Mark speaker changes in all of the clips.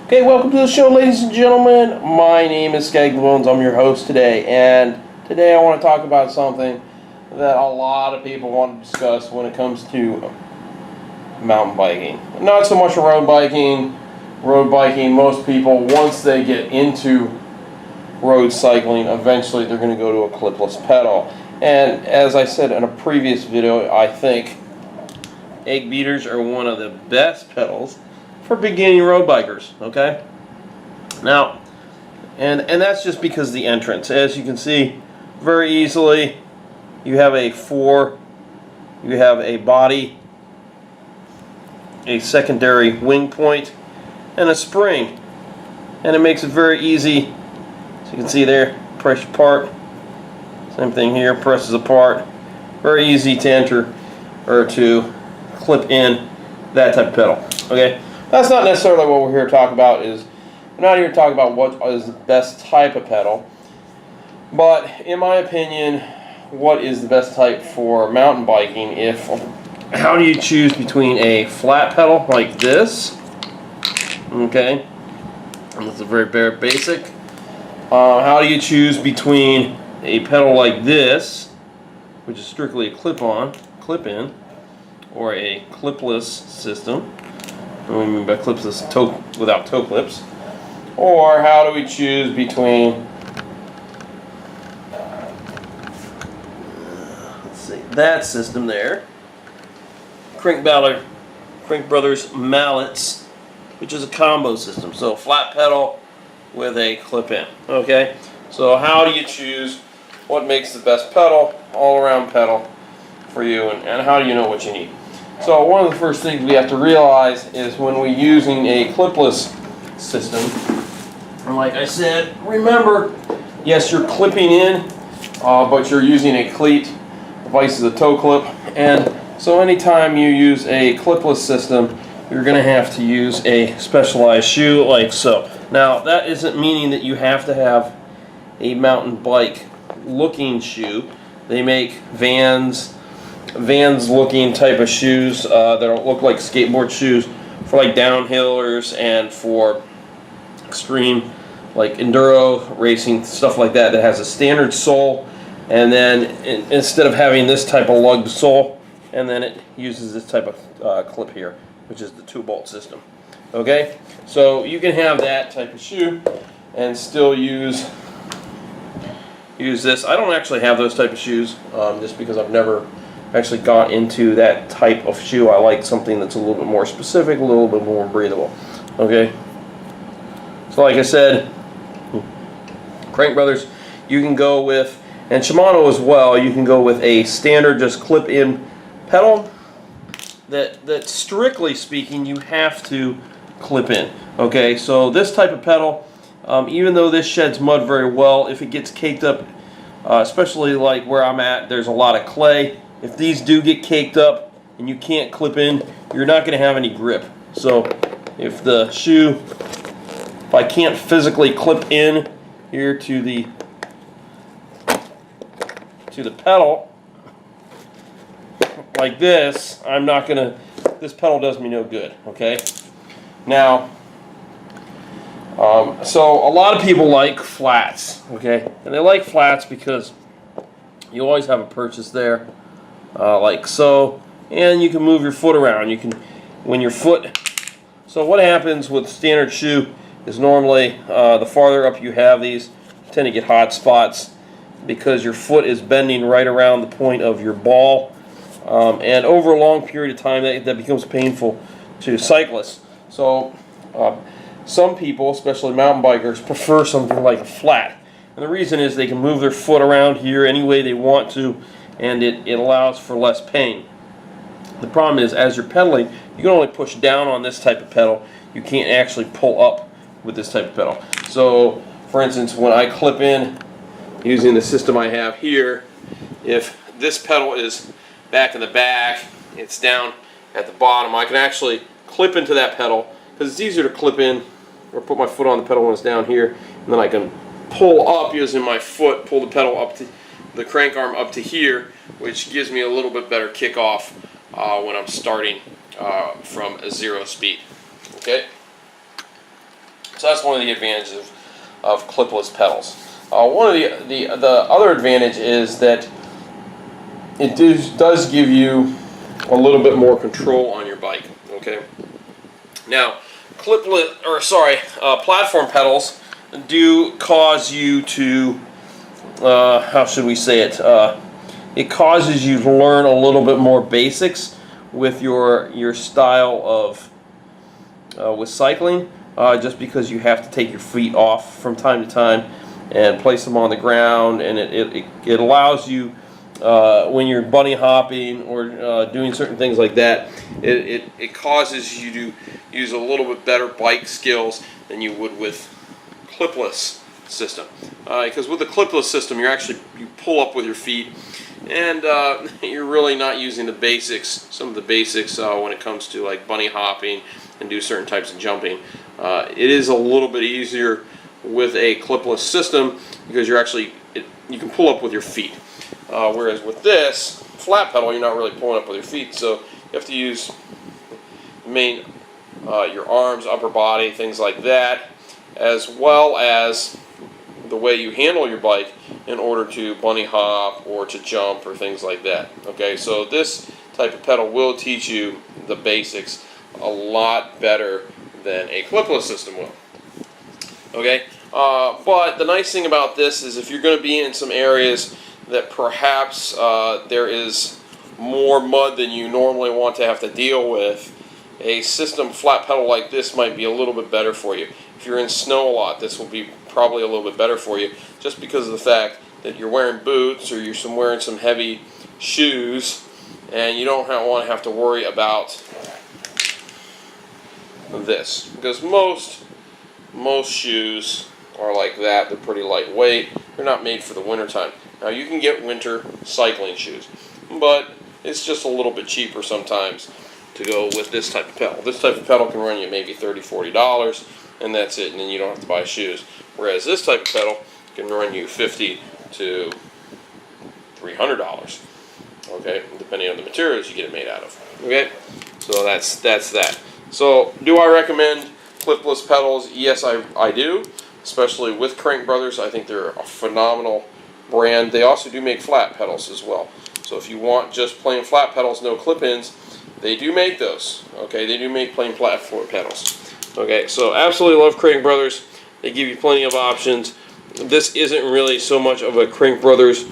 Speaker 1: Okay, welcome to the show, ladies and gentlemen. My name is Skaggy Bones. I'm your host today, and today I want to talk about something that a lot of people want to discuss when it comes to mountain biking. Not so much road biking. Road biking, most people, once they get into road cycling, eventually they're going to go to a clipless pedal. And as I said in a previous video, I think egg beaters are one of the best pedals for beginning road bikers, okay? Now, and that's just because of the entrance. As you can see, very easily, you have a body, a secondary wing point, and a spring. And it makes it very easy. So you can see there, press apart. Same thing here, presses apart. Very easy to enter or to clip in that type of pedal, okay? That's not necessarily what we're here to talk about. We're not here to talk about what is the best type of pedal, but in my opinion, what is the best type for mountain biking? How do you choose between a flat pedal like this, okay, and that's a very basic. How do you choose between a pedal like this, which is strictly a clip-in, or a clipless system? What do we mean by clipless? Without toe clips. Or how do we choose between, let's see, that system there, Crank Brothers Mallets, which is a combo system. So flat pedal with a clip-in. Okay. So how do you choose what makes the best pedal, all-around pedal for you, and how do you know what you need? So one of the first things we have to realize is when we're using a clipless system, and like I said, remember, yes, you're clipping in, but you're using a cleat. The vice is a toe clip, and so anytime you use a clipless system, you're going to have to use a specialized shoe like so. Now, that isn't meaning that you have to have a mountain bike looking shoe. They make Vans looking type of shoes that look like skateboard shoes for like downhillers and for extreme like enduro racing, stuff like that, that has a standard sole, and then instead of having this type of lugged sole, and then it uses this type of clip here, which is the 2-bolt system. Okay, so you can have that type of shoe and still use this. I don't actually have those type of shoes just because I've never actually got into that type of shoe. I like something that's a little bit more specific, a little bit more breathable. Okay, so like I said, Crank Brothers, you can go with, and Shimano as well, you can go with a standard just clip-in pedal that strictly speaking you have to clip in. Okay, so this type of pedal, even though this sheds mud very well, if it gets caked up, especially like where I'm at, there's a lot of clay. If these do get caked up and you can't clip in, you're not going to have any grip. So if I can't physically clip in here to the pedal like this, this pedal does me no good, okay? Now, so a lot of people like flats, okay? And they like flats because you always have a purchase there, like so, and you can move your foot around. So what happens with standard shoe is normally the farther up you have these, you tend to get hot spots because your foot is bending right around the point of your ball, and over a long period of time that becomes painful to cyclists. So some people, especially mountain bikers, prefer something like a flat. And the reason is they can move their foot around here any way they want to, and it allows for less pain. The problem is, as you're pedaling, you can only push down on this type of pedal. You can't actually pull up with this type of pedal. So, for instance, when I clip in using the system I have here, if this pedal is back in the back, it's down at the bottom, I can actually clip into that pedal because it's easier to clip in or put my foot on the pedal when it's down here, and then I can pull up using my foot, pull the pedal up to the crank arm up to here, which gives me a little bit better kickoff when I'm starting from a 0 speed. Okay. So that's one of the advantages of clipless pedals. One of the other advantage is that it does give you a little bit more control on your bike. Okay. Now, platform pedals do cause you to, how should we say it? It causes you to learn a little bit more basics with your style of with cycling, just because you have to take your feet off from time to time and place them on the ground, and it allows you, when you're bunny hopping or doing certain things like that, it causes you to use a little bit better bike skills than you would with clipless system. Because with the clipless system, you pull up with your feet, and you're really not using the basics, some of the basics when it comes to like bunny hopping and do certain types of jumping. It is a little bit easier with a clipless system because you can pull up with your feet. Whereas with this flat pedal, you're not really pulling up with your feet, so you have to use your arms, upper body, things like that, as well as the way you handle your bike in order to bunny hop or to jump or things like that. Okay, so this type of pedal will teach you the basics a lot better than a clipless system will. Okay, but the nice thing about this is if you're going to be in some areas that perhaps there is more mud than you normally want to have to deal with, a system flat pedal like this might be a little bit better for you. If you're in snow a lot, this will be probably a little bit better for you, just because of the fact that you're wearing boots or you're wearing some heavy shoes, and you don't want to have to worry about this, because most shoes are like that. They're pretty lightweight. They're not made for the winter time. Now you can get winter cycling shoes, but it's just a little bit cheaper sometimes to go with this type of pedal. This type of pedal can run you maybe $30–40, and that's it, and then you don't have to buy shoes. Whereas this type of pedal can run you $50 to $300, okay, depending on the materials you get it made out of. Okay, so that's that. So, do I recommend clipless pedals? Yes, I do, especially with Crank Brothers. I think they're a phenomenal brand. They also do make flat pedals as well. So if you want just plain flat pedals, no clip-ins, they do make those. Okay, they do make plain platform pedals. Okay, so absolutely love Crank Brothers. They give you plenty of options. This isn't really so much of a Crank Brothers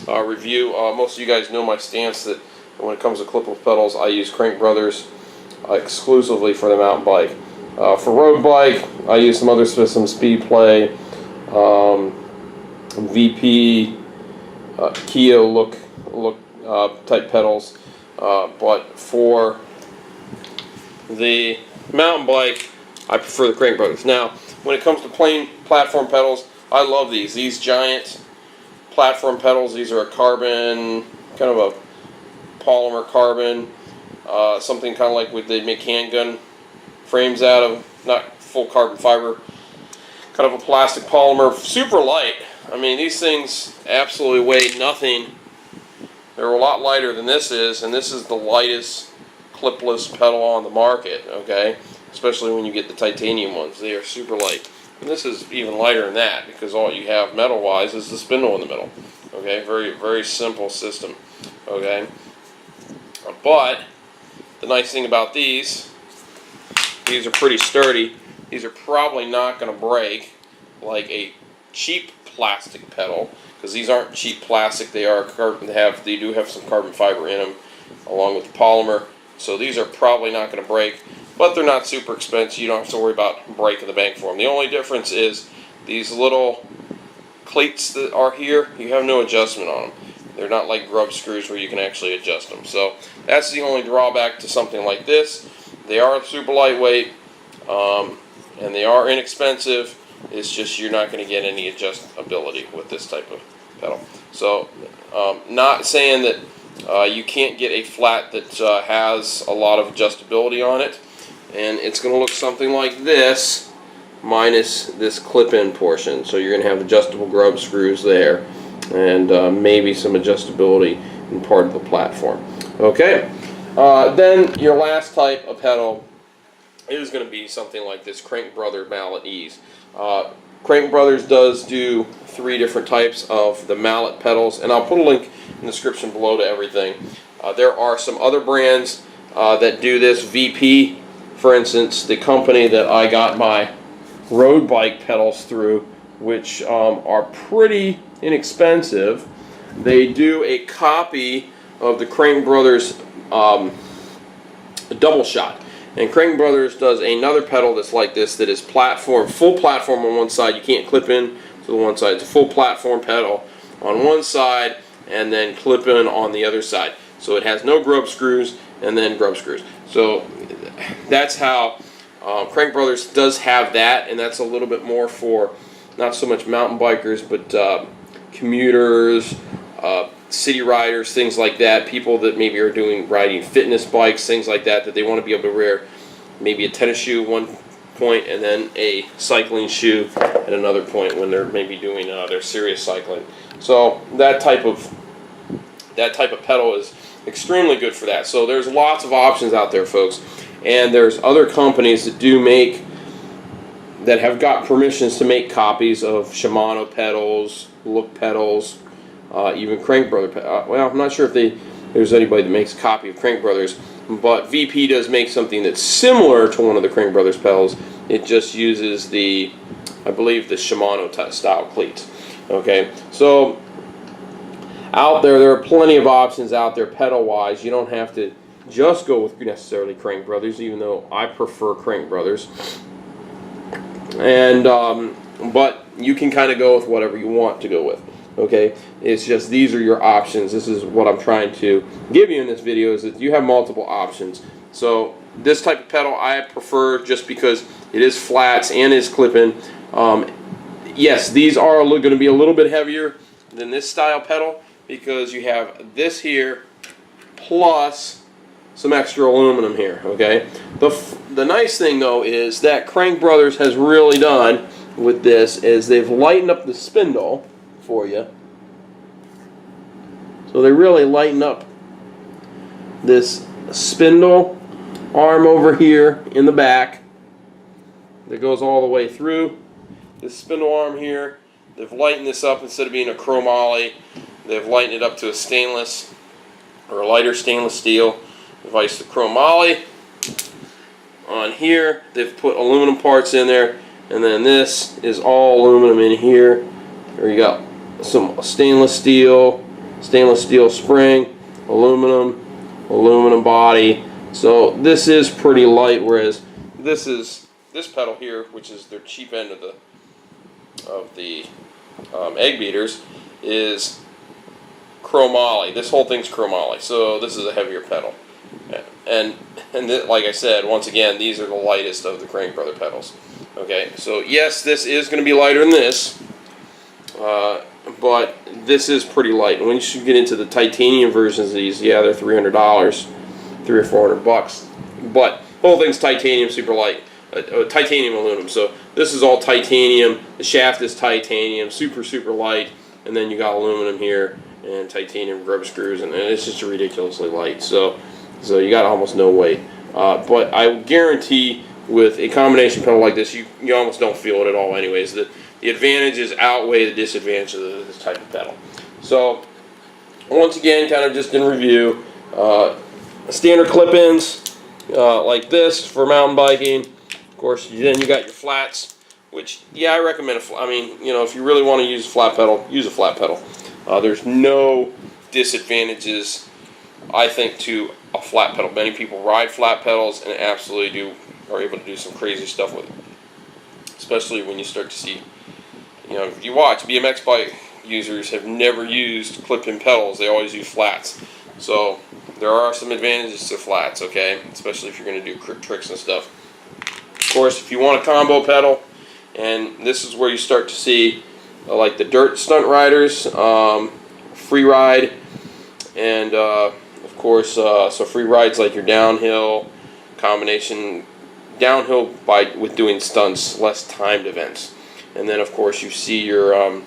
Speaker 1: review. Most of you guys know my stance that when it comes to clipless pedals, I use Crank Brothers exclusively for the mountain bike. For road bike, I use some other systems, Speedplay, VP, Kia look type pedals, but for the mountain bike, I prefer the Crank Brothers. Now, when it comes to plain platform pedals, I love these. These giant platform pedals, these are a carbon, kind of a polymer carbon, something kind of like what they make handgun frames out of, not full carbon fiber, kind of a plastic polymer, super light. I mean, these things absolutely weigh nothing. They're a lot lighter than this is, and this is the lightest clipless pedal on the market, okay? Especially when you get the titanium ones. They are super light. And this is even lighter than that, because all you have metal-wise is the spindle in the middle. Okay, very, very simple system. Okay? But the nice thing about these are pretty sturdy. These are probably not going to break like a cheap plastic pedal, because these aren't cheap plastic. They are carbon. They do have some carbon fiber in them, along with the polymer. So these are probably not going to break, but they're not super expensive. You don't have to worry about breaking the bank for them. The only difference is these little cleats that are here. You have no adjustment on them. They're not like grub screws where you can actually adjust them. So that's the only drawback to something like this. They are super lightweight, and they are inexpensive. It's just you're not going to get any adjustability with this type of pedal. So not saying that you can't get a flat that has a lot of adjustability on it, and it's going to look something like this minus this clip-in portion. So you're going to have adjustable grub screws there, and maybe some adjustability in part of the platform. Okay, then your last type of pedal it is going to be something like this Crank Brother Mallet Ease. Crank Brothers does do 3 different types of the mallet pedals, and I'll put a link in the description below to everything. There are some other brands that do this. VP, for instance, the company that I got my road bike pedals through, which are pretty inexpensive. They do a copy of the Crank Brothers double shot. And Crank Brothers does another pedal that's like this, that is full platform on one side. You can't clip in to the one side. It's a full platform pedal on one side and then clip in on the other side. So it has no grub screws and then grub screws. So that's how Crank Brothers does have that, and that's a little bit more for not so much mountain bikers, but commuters, city riders, things like that, people that maybe are riding fitness bikes, things like that, that they want to be able to wear maybe a tennis shoe at one point and then a cycling shoe at another point when they're maybe doing their serious cycling. So that type of pedal is extremely good for that. So there's lots of options out there, folks, and there's other companies that have got permissions to make copies of Shimano pedals, Look pedals, even Crank Brother. Well, I'm not sure if there's anybody that makes a copy of Crank Brothers, but VP does make something that's similar to one of the Crank Brothers pedals. It just uses I believe the Shimano style cleats. Okay, so out there are plenty of options out there pedal-wise. You don't have to just go with necessarily Crank Brothers, even though I prefer Crank Brothers. And but you can kind of go with whatever you want to go with. Okay, it's just these are your options. This is what I'm trying to give you in this video, is that you have multiple options. So this type of pedal I prefer just because it is flats and is clipping. Yes, these are going to be a little bit heavier than this style pedal because you have this here plus some extra aluminum here. Okay, the nice thing though is that Crank Brothers has really done with this is they've lightened up the spindle for you. So they really lighten up this spindle arm over here in the back that goes all the way through. This spindle arm here, they've lightened this up. Instead of being a chromoly, they've lightened it up to a stainless or a lighter stainless steel device. The chromoly on here, they've put aluminum parts in there, and then this is all aluminum in here. There you go. Some stainless steel spring, aluminum body. So this is pretty light, whereas this pedal here, which is their cheap end of the egg beaters, is chromoly. This whole thing's chromoly. So this is a heavier pedal. And like I said, once again, these are the lightest of the Crank Brother pedals. Okay, so yes, this is going to be lighter than this. But this is pretty light. And when you get into the titanium versions of these, yeah, they're $300, $300 or $400. But the whole thing's titanium, super light, titanium aluminum. So this is all titanium. The shaft is titanium, super light, and then you got aluminum here and titanium grub screws, and it's just ridiculously light. So you got almost no weight. But I guarantee with a combination pedal like this, you almost don't feel it at all. Anyways, the advantages outweigh the disadvantages of this type of pedal. So, once again, kind of just in review, standard clip-ins like this for mountain biking. Of course, then you got your flats, which, yeah, I recommend if you really want to use a flat pedal, use a flat pedal. There's no disadvantages, I think, to a flat pedal. Many people ride flat pedals and absolutely are able to do some crazy stuff with it, especially when you start to see. If you watch, BMX bike users have never used clip-in pedals. They always use flats. So there are some advantages to flats, okay? Especially if you're going to do tricks and stuff. Of course, if you want a combo pedal, and this is where you start to see like the dirt stunt riders, free ride, and of course, so free ride's like your downhill combination, downhill with doing stunts, less timed events. And then, of course, you see your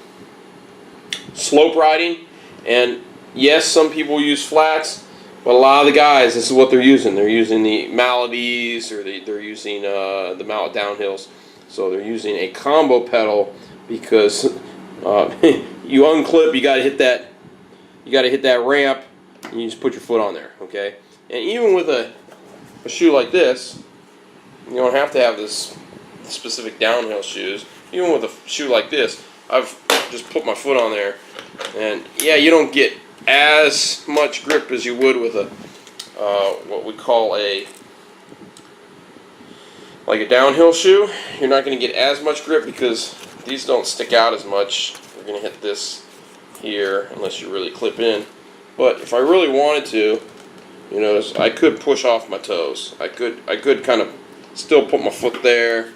Speaker 1: slope riding. And yes, some people use flats, But a lot of the guys, this is what they're using. They're using the Maladies, or they're using the Mallet downhills. So they're using a combo pedal because you unclip, you got to hit that. You got to hit that ramp, and you just put your foot on there. Okay. And even with a shoe like this, you don't have to have this specific downhill shoes. Even with a shoe like this, I've just put my foot on there, and yeah, you don't get as much grip as you would with a what we call a downhill shoe. You're not going to get as much grip because these don't stick out as much. You're going to hit this here unless you really clip in. But if I really wanted to, you notice I could push off my toes. I could kind of still put my foot there,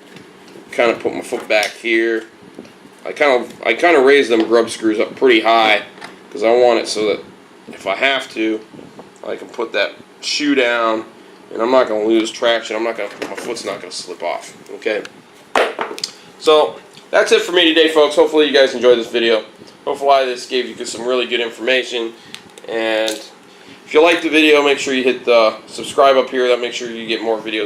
Speaker 1: kind of put my foot back here. I kind of raise them grub screws up pretty high because I want it so that if I have to, I can put that shoe down and I'm not going to lose traction. My foot's not going to slip off. Okay. So that's it for me today, folks. Hopefully you guys enjoyed this video. Hopefully this gave you some really good information. And if you like the video, make sure you hit the subscribe up here. That makes sure you get more videos.